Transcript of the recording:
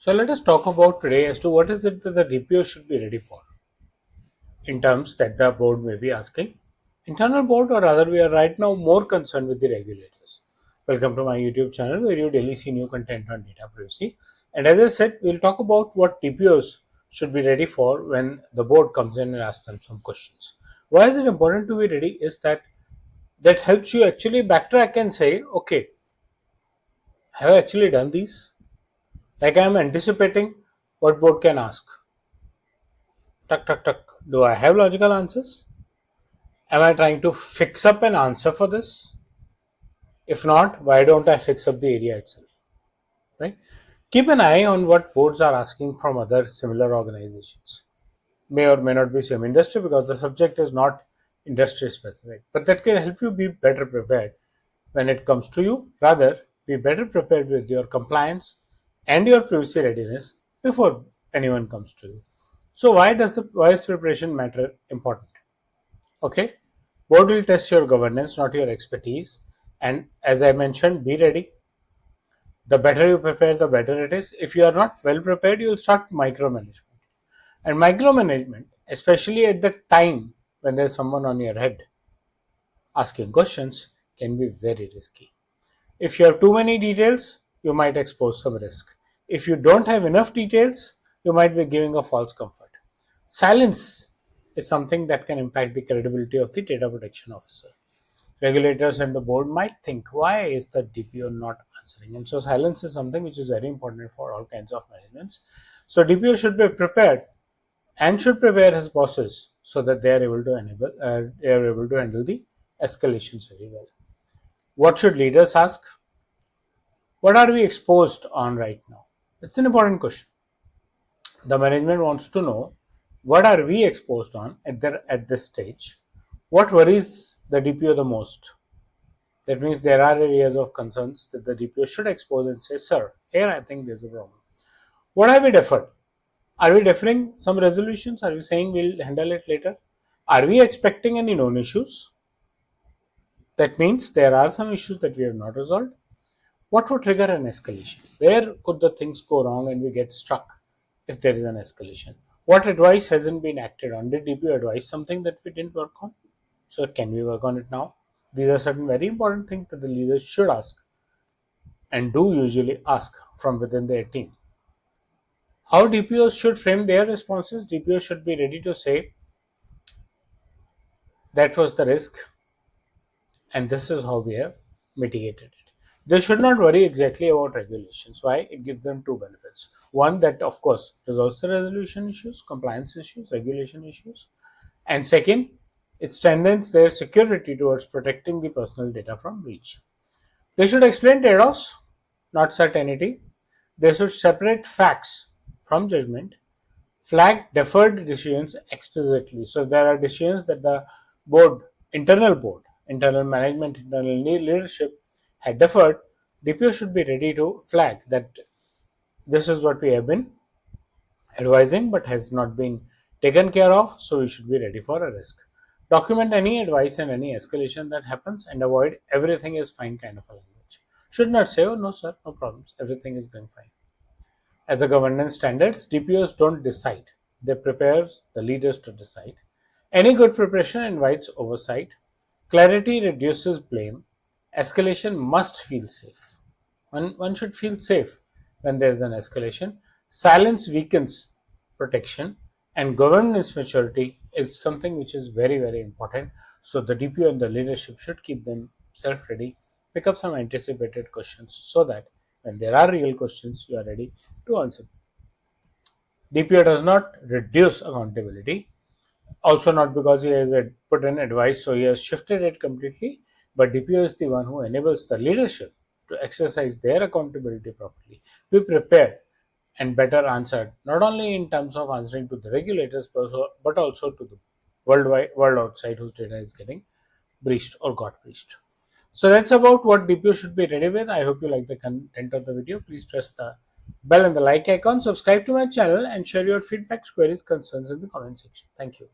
So let us talk about today as to what is it that the DPO should be ready for in terms that the board may be asking. Internal board, or rather, we are right now more concerned with the regulators. Welcome to my YouTube channel where you daily see new content on data privacy. And as I said, we'll talk about what DPOs should be ready for when the board comes in and asks them some questions. Why is it important to be ready? Is that helps you actually backtrack and say, okay, have I actually done these? Like I am anticipating what board can ask. Tuck, tuck, tuck. Do I have logical answers? Am I trying to fix up an answer for this? If not, why don't I fix up the area itself? Right? Keep an eye on what boards are asking from other similar organizations. May or may not be same industry because the subject is not industry specific, but that can help you be better prepared when it comes to you. Rather, be better prepared with your compliance and your privacy readiness before anyone comes to you. So why is preparation matter important? Okay, board will test your governance, not your expertise. And as I mentioned, be ready. The better you prepare, the better it is. If you are not well prepared, you will start micromanagement. And micromanagement, especially at the time when there's someone on your head asking questions, can be very risky. If you have too many details, you might expose some risk. If you don't have enough details, you might be giving a false comfort. Silence is something that can impact the credibility of the data protection officer. Regulators and the board might think, why is the DPO not answering? And so silence is something which is very important for all kinds of managements. So DPO should be prepared and should prepare his bosses so that they are able to handle the escalations very well. What should leaders ask? What are we exposed on right now? It's an important question. The management wants to know what are we exposed on at this stage. What worries the DPO the most? That means there are areas of concerns that the DPO should expose and say, sir, here I think there's a problem. What have we deferred? Are we deferring some resolutions? Are we saying we'll handle it later? Are we expecting any known issues? That means there are some issues that we have not resolved. What would trigger an escalation? Where could the things go wrong and we get stuck if there is an escalation? What advice hasn't been acted on? Did DPO advise something that we didn't work on? So can we work on it now? These are certain very important things that the leaders should ask and do usually ask from within their team. How DPOs should frame their responses? DPOs should be ready to say, that was the risk, and this is how we have mitigated it. They should not worry exactly about regulations. Why? It gives them two benefits. One, that of course resolves the resolution issues, compliance issues, regulation issues. And second, it strengthens their security towards protecting the personal data from breach. They should explain trade offs, not certainty. They should separate facts from judgment, flag deferred decisions explicitly. So there are decisions that the board, internal management, internal leadership had deferred. DPO should be ready to flag that this is what we have been advising but has not been taken care of, so we should be ready for a risk. Document any advice and any escalation that happens and avoid everything is fine kind of a language. Should not say, oh no sir, no problems, everything is going fine. As a governance standards, DPOs don't decide. They prepare the leaders to decide. Any good preparation invites oversight. Clarity reduces blame. Escalation must feel safe. One should feel safe when there is an escalation. Silence weakens protection, and governance maturity is something which is very, very important. So the DPO and the leadership should keep themselves ready, pick up some anticipated questions so that when there are real questions, you are ready to answer. DPO does not reduce accountability, also not because he has put in advice, so he has shifted it completely, but DPO is the one who enables the leadership to exercise their accountability properly, be prepared and better answered, not only in terms of answering to the regulators, but also to the world outside whose data is getting breached or got breached. So that's about what DPO should be ready with. I hope you like the content of the video. Please press the bell and the like icon, subscribe to my channel, and share your feedback, queries, concerns in the comment section. Thank you.